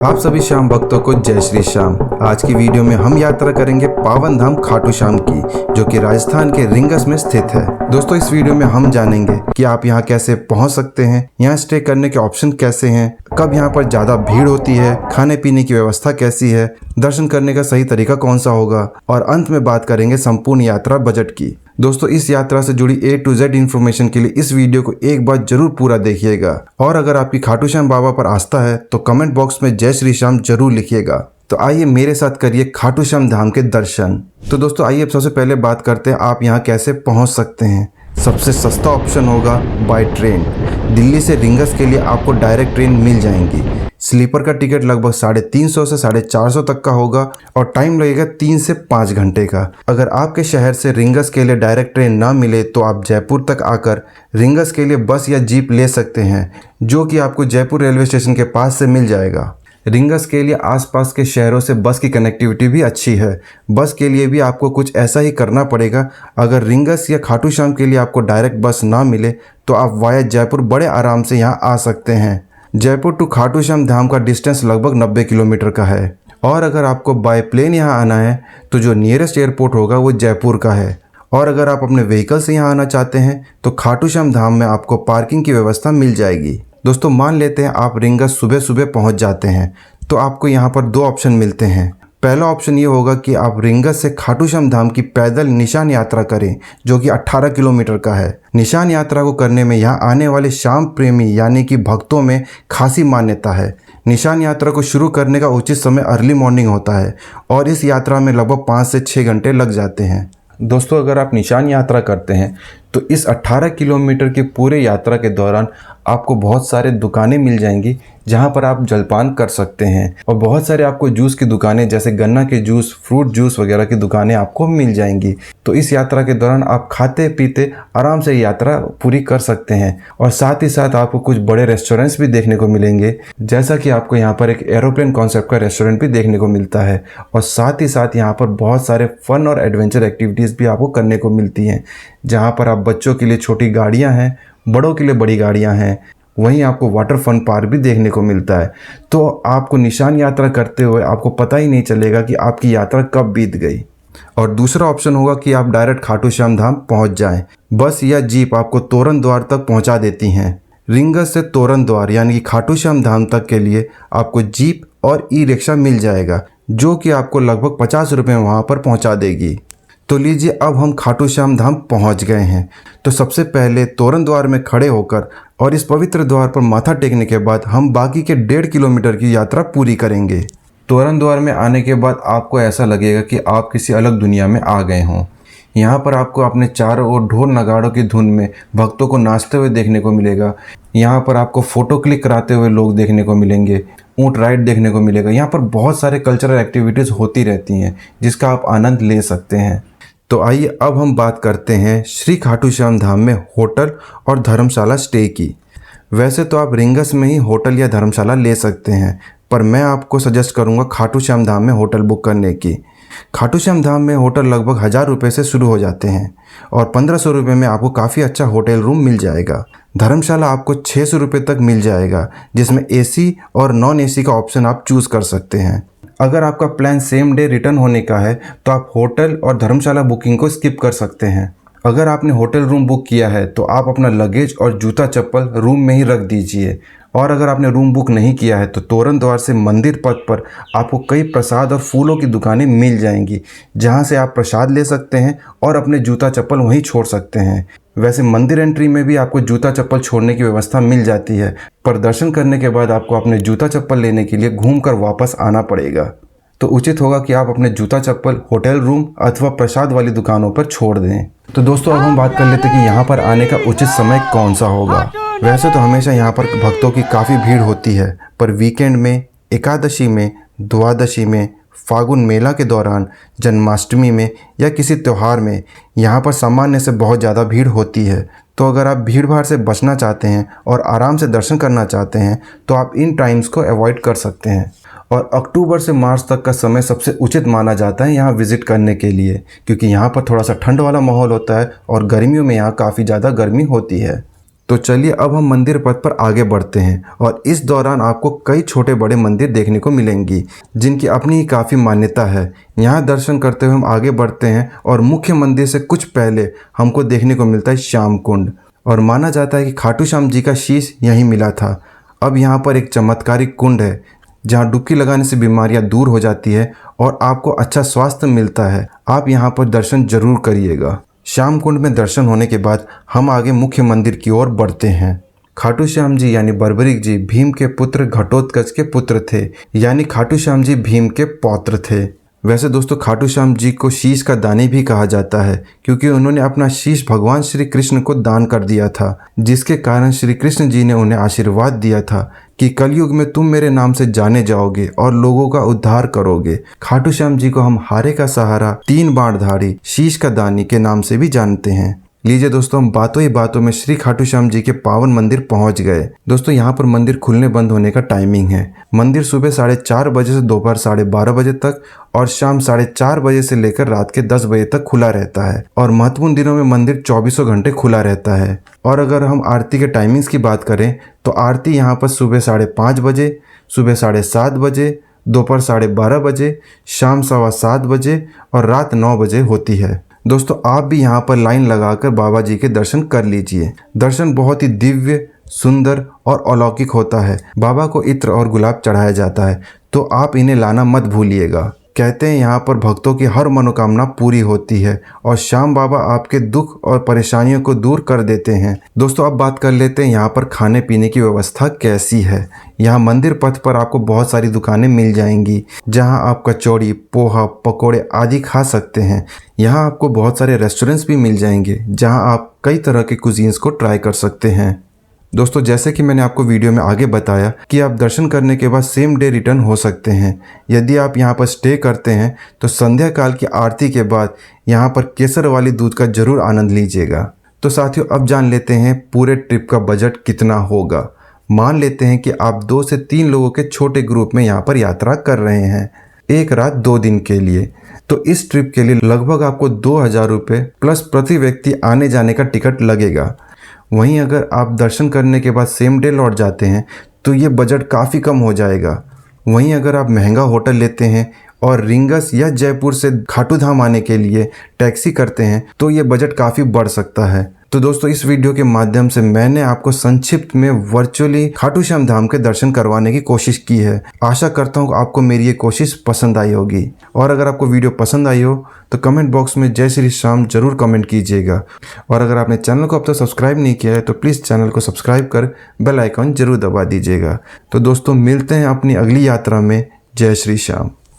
आप सभी श्याम भक्तों को जय श्री श्याम। आज की वीडियो में हम यात्रा करेंगे पावन धाम खाटू श्याम की, जो कि राजस्थान के रिंगस में स्थित है। दोस्तों, इस वीडियो में हम जानेंगे कि आप यहां कैसे पहुंच सकते हैं, यहां स्टे करने के ऑप्शन कैसे हैं, कब यहां पर ज्यादा भीड़ होती है, खाने पीने की व्यवस्था कैसी है, दर्शन करने का सही तरीका कौन सा होगा, और अंत में बात करेंगे संपूर्ण यात्रा बजट की। दोस्तों, इस यात्रा से जुड़ी A to Z इन्फॉर्मेशन के लिए इस वीडियो को एक बार जरूर पूरा देखिएगा। और अगर आपकी खाटू श्याम बाबा पर आस्था है तो कमेंट बॉक्स में जय श्री श्याम जरूर लिखिएगा। तो आइए मेरे साथ करिए खाटू श्याम धाम के दर्शन। तो दोस्तों, आइए अब सबसे पहले बात करते हैं आप यहाँ कैसे पहुँच सकते हैं। सबसे सस्ता ऑप्शन होगा बाय ट्रेन। दिल्ली से रिंगस के लिए आपको डायरेक्ट ट्रेन मिल जाएंगी। स्लीपर का टिकट लगभग 350 से 450 तक का होगा और टाइम लगेगा 3 से 5 घंटे का। अगर आपके शहर से रिंगस के लिए डायरेक्ट ट्रेन ना मिले तो आप जयपुर तक आकर रिंगस के लिए बस या जीप ले सकते हैं, जो कि आपको जयपुर रेलवे स्टेशन के पास से मिल जाएगा। रिंगस के लिए आसपास के शहरों से बस की कनेक्टिविटी भी अच्छी है। बस के लिए भी आपको कुछ ऐसा ही करना पड़ेगा। अगर रिंगस या खाटू श्याम के लिए आपको डायरेक्ट बस ना मिले तो आप वाया जयपुर बड़े आराम से यहाँ आ सकते हैं। जयपुर टू खाटू श्याम धाम का डिस्टेंस लगभग 90 किलोमीटर का है। और अगर आपको बाय प्लेन यहाँ आना है तो जो नियरेस्ट एयरपोर्ट होगा वो जयपुर का है। और अगर आप अपने व्हीकल से यहाँ आना चाहते हैं तो खाटू श्याम धाम में आपको पार्किंग की व्यवस्था मिल जाएगी। दोस्तों, मान लेते हैं आप रिंगस सुबह सुबह पहुँच जाते हैं तो आपको यहाँ पर 2 ऑप्शन मिलते हैं। पहला ऑप्शन ये होगा कि आप रिंगस से खाटू श्याम धाम की पैदल निशान यात्रा करें, जो कि 18 किलोमीटर का है। निशान यात्रा को करने में यहाँ आने वाले श्याम प्रेमी यानी कि भक्तों में खासी मान्यता है। निशान यात्रा को शुरू करने का उचित समय अर्ली मॉर्निंग होता है और इस यात्रा में लगभग 5 से 6 घंटे लग जाते हैं। दोस्तों, अगर आप निशान यात्रा करते हैं तो इस 18 किलोमीटर की पूरे यात्रा के दौरान आपको बहुत सारे दुकानें मिल जाएंगी जहां पर आप जलपान कर सकते हैं, और बहुत सारे आपको जूस की दुकानें जैसे गन्ना के जूस, फ्रूट जूस वगैरह की दुकानें आपको मिल जाएंगी। तो इस यात्रा के दौरान आप खाते पीते आराम से यात्रा पूरी कर सकते हैं। और साथ ही साथ आपको कुछ बड़े रेस्टोरेंट्स भी देखने को मिलेंगे, जैसा कि आपको यहाँ पर एक एरोप्लेन कॉन्सेप्ट का रेस्टोरेंट भी देखने को मिलता है। और साथ ही साथ यहाँ पर बहुत सारे फन और एडवेंचर एक्टिविटीज़ भी आपको करने को मिलती हैं, जहाँ पर आप बच्चों के लिए छोटी गाड़ियाँ हैं, बड़ों के लिए बड़ी गाड़ियाँ हैं। वहीं आपको वाटर फन पार्क भी देखने को मिलता है। तो आपको निशान यात्रा करते हुए आपको पता ही नहीं चलेगा कि आपकी यात्रा कब बीत गई। और दूसरा ऑप्शन होगा कि आप डायरेक्ट खाटू श्याम धाम पहुंच जाएं। बस या जीप आपको तोरण द्वार तक पहुंचा देती हैं। रिंगस से तोरण द्वार यानी कि खाटू श्याम धाम तक के लिए आपको जीप और ई रिक्शा मिल जाएगा, जो कि आपको लगभग 50 रुपये वहाँ पर पहुँचा देगी। तो लीजिए, अब हम खाटू श्याम धाम पहुंच गए हैं। तो सबसे पहले तोरण द्वार में खड़े होकर और इस पवित्र द्वार पर माथा टेकने के बाद हम बाकी के 1.5 किलोमीटर की यात्रा पूरी करेंगे। तोरण द्वार में आने के बाद आपको ऐसा लगेगा कि आप किसी अलग दुनिया में आ गए हों। यहाँ पर आपको अपने चारों ओर ढोल नगाड़ों की धुन में भक्तों को नाचते हुए देखने को मिलेगा। यहाँ पर आपको फ़ोटो क्लिक कराते हुए लोग देखने को मिलेंगे, ऊँट राइड देखने को मिलेगा। यहाँ पर बहुत सारे कल्चरल एक्टिविटीज़ होती रहती हैं जिसका आप आनंद ले सकते हैं। तो आइए अब हम बात करते हैं श्री खाटू श्याम धाम में होटल और धर्मशाला स्टे की। वैसे तो आप रिंगस में ही होटल या धर्मशाला ले सकते हैं, पर मैं आपको सजेस्ट करूंगा खाटू श्याम धाम में होटल बुक करने की। खाटू श्याम धाम में होटल लगभग 1000 रुपये से शुरू हो जाते हैं और 1500 रुपये में आपको काफ़ी अच्छा होटल रूम मिल जाएगा। धर्मशाला आपको 600 रुपये तक मिल जाएगा, जिसमें AC और नॉन AC का ऑप्शन आप चूज़ कर सकते हैं। अगर आपका प्लान सेम डे रिटर्न होने का है तो आप होटल और धर्मशाला बुकिंग को स्किप कर सकते हैं। अगर आपने होटल रूम बुक किया है तो आप अपना लगेज और जूता चप्पल रूम में ही रख दीजिए। और अगर आपने रूम बुक नहीं किया है तो तोरण द्वार से मंदिर पथ पर आपको कई प्रसाद और फूलों की दुकानें मिल जाएंगी, जहां से आप प्रसाद ले सकते हैं और अपने जूता चप्पल वहीं छोड़ सकते हैं। वैसे मंदिर एंट्री में भी आपको जूता चप्पल छोड़ने की व्यवस्था मिल जाती है, पर दर्शन करने के बाद आपको अपने जूता चप्पल लेने के लिए घूमकर वापस आना पड़ेगा। तो उचित होगा कि आप अपने जूता चप्पल होटल रूम अथवा प्रसाद वाली दुकानों पर छोड़ दें। तो दोस्तों, अब हम बात कर लेते हैं कि यहाँ पर आने का उचित समय कौन सा होगा। वैसे तो हमेशा यहाँ पर भक्तों की काफ़ी भीड़ होती है, पर वीकेंड में, एकादशी में, द्वादशी में, फागुन मेला के दौरान, जन्माष्टमी में या किसी त्यौहार में यहाँ पर सामान्य से बहुत ज़्यादा भीड़ होती है। तो अगर आप भीड़ भाड़ से बचना चाहते हैं और आराम से दर्शन करना चाहते हैं तो आप इन टाइम्स को अवॉइड कर सकते हैं। और अक्टूबर से मार्च तक का समय सबसे उचित माना जाता है यहाँ विज़िट करने के लिए, क्योंकि यहाँ पर थोड़ा सा ठंड वाला माहौल होता है और गर्मियों में यहाँ काफ़ी ज़्यादा गर्मी होती है। तो चलिए अब हम मंदिर पथ पर आगे बढ़ते हैं और इस दौरान आपको कई छोटे बड़े मंदिर देखने को मिलेंगी जिनकी अपनी ही काफ़ी मान्यता है। यहाँ दर्शन करते हुए हम आगे बढ़ते हैं और मुख्य मंदिर से कुछ पहले हमको देखने को मिलता है श्याम कुंड, और माना जाता है कि खाटू श्याम जी का शीश यहीं मिला था। अब यहाँ पर एक चमत्कारिक कुंड है जहाँ डुबकी लगाने से बीमारियाँ दूर हो जाती है और आपको अच्छा स्वास्थ्य मिलता है। आप यहाँ पर दर्शन जरूर करिएगा। श्याम कुंड में दर्शन होने के बाद हम आगे मुख्य मंदिर की ओर बढ़ते हैं। खाटू श्याम जी यानी बर्बरीक जी भीम के पुत्र घटोत्कच के पुत्र थे, यानी खाटू श्याम जी भीम के पौत्र थे। वैसे दोस्तों खाटू श्याम जी को शीश का दानी भी कहा जाता है क्योंकि उन्होंने अपना शीश भगवान श्री कृष्ण को दान कर दिया था, जिसके कारण श्री कृष्ण जी ने उन्हें आशीर्वाद दिया था कि कलयुग में तुम मेरे नाम से जाने जाओगे और लोगों का उद्धार करोगे। खाटू श्याम जी को हम हारे का सहारा, 3 बाणधारी, शीश का दानी के नाम से भी जानते हैं। लीजिए दोस्तों, हम बातों ही बातों में श्री खाटू श्याम जी के पावन मंदिर पहुंच गए। दोस्तों यहाँ पर मंदिर खुलने बंद होने का टाइमिंग है। मंदिर सुबह 4:30 बजे से दोपहर 12:30 बजे तक और शाम 4:30 बजे से लेकर रात के 10 बजे तक खुला रहता है, और महत्वपूर्ण दिनों में मंदिर 24 घंटे खुला रहता है। और अगर हम आरती के टाइमिंग्स की बात करें तो आरती यहाँ पर सुबह 5:30 बजे, सुबह 7:30 बजे, दोपहर 12:30 बजे, शाम 7:15 बजे और रात 9 बजे होती है। दोस्तों आप भी यहाँ पर लाइन लगाकर बाबा जी के दर्शन कर लीजिए। दर्शन बहुत ही दिव्य, सुंदर और अलौकिक होता है। बाबा को इत्र और गुलाब चढ़ाया जाता है, तो आप इन्हें लाना मत भूलिएगा। कहते हैं यहाँ पर भक्तों की हर मनोकामना पूरी होती है और श्याम बाबा आपके दुख और परेशानियों को दूर कर देते हैं। दोस्तों अब बात कर लेते हैं यहाँ पर खाने पीने की व्यवस्था कैसी है। यहाँ मंदिर पथ पर आपको बहुत सारी दुकानें मिल जाएंगी जहाँ आप कचौड़ी, पोहा, पकोड़े आदि खा सकते हैं। यहाँ आपको बहुत सारे रेस्टोरेंट्स भी मिल जाएंगे जहाँ आप कई तरह के कुजीन्स को ट्राई कर सकते हैं। दोस्तों जैसे कि मैंने आपको वीडियो में आगे बताया कि आप दर्शन करने के बाद सेम डे रिटर्न हो सकते हैं। यदि आप यहाँ पर स्टे करते हैं तो संध्या काल की आरती के बाद यहाँ पर केसर वाली दूध का जरूर आनंद लीजिएगा। तो साथियों अब जान लेते हैं पूरे ट्रिप का बजट कितना होगा। मान लेते हैं कि आप 2 से 3 लोगों के छोटे ग्रुप में यहाँ पर यात्रा कर रहे हैं 1 रात 2 दिन के लिए, तो इस ट्रिप के लिए लगभग आपको 2000 रुपये प्लस प्रति व्यक्ति आने जाने का टिकट लगेगा। वहीं अगर आप दर्शन करने के बाद सेम डे लौट जाते हैं तो ये बजट काफ़ी कम हो जाएगा। वहीं अगर आप महंगा होटल लेते हैं और रिंगस या जयपुर से खाटू धाम आने के लिए टैक्सी करते हैं तो ये बजट काफ़ी बढ़ सकता है। तो दोस्तों इस वीडियो के माध्यम से मैंने आपको संक्षिप्त में वर्चुअली खाटू श्याम धाम के दर्शन करवाने की कोशिश की है। आशा करता हूँ आपको मेरी ये कोशिश पसंद आई होगी, और अगर आपको वीडियो पसंद आई हो तो कमेंट बॉक्स में जय श्री श्याम जरूर कमेंट कीजिएगा। और अगर आपने चैनल को अब तक सब्सक्राइब नहीं किया है तो प्लीज़ चैनल को सब्सक्राइब कर बेल आइकन जरूर दबा दीजिएगा। तो दोस्तों मिलते हैं अपनी अगली यात्रा में। जय श्री श्याम।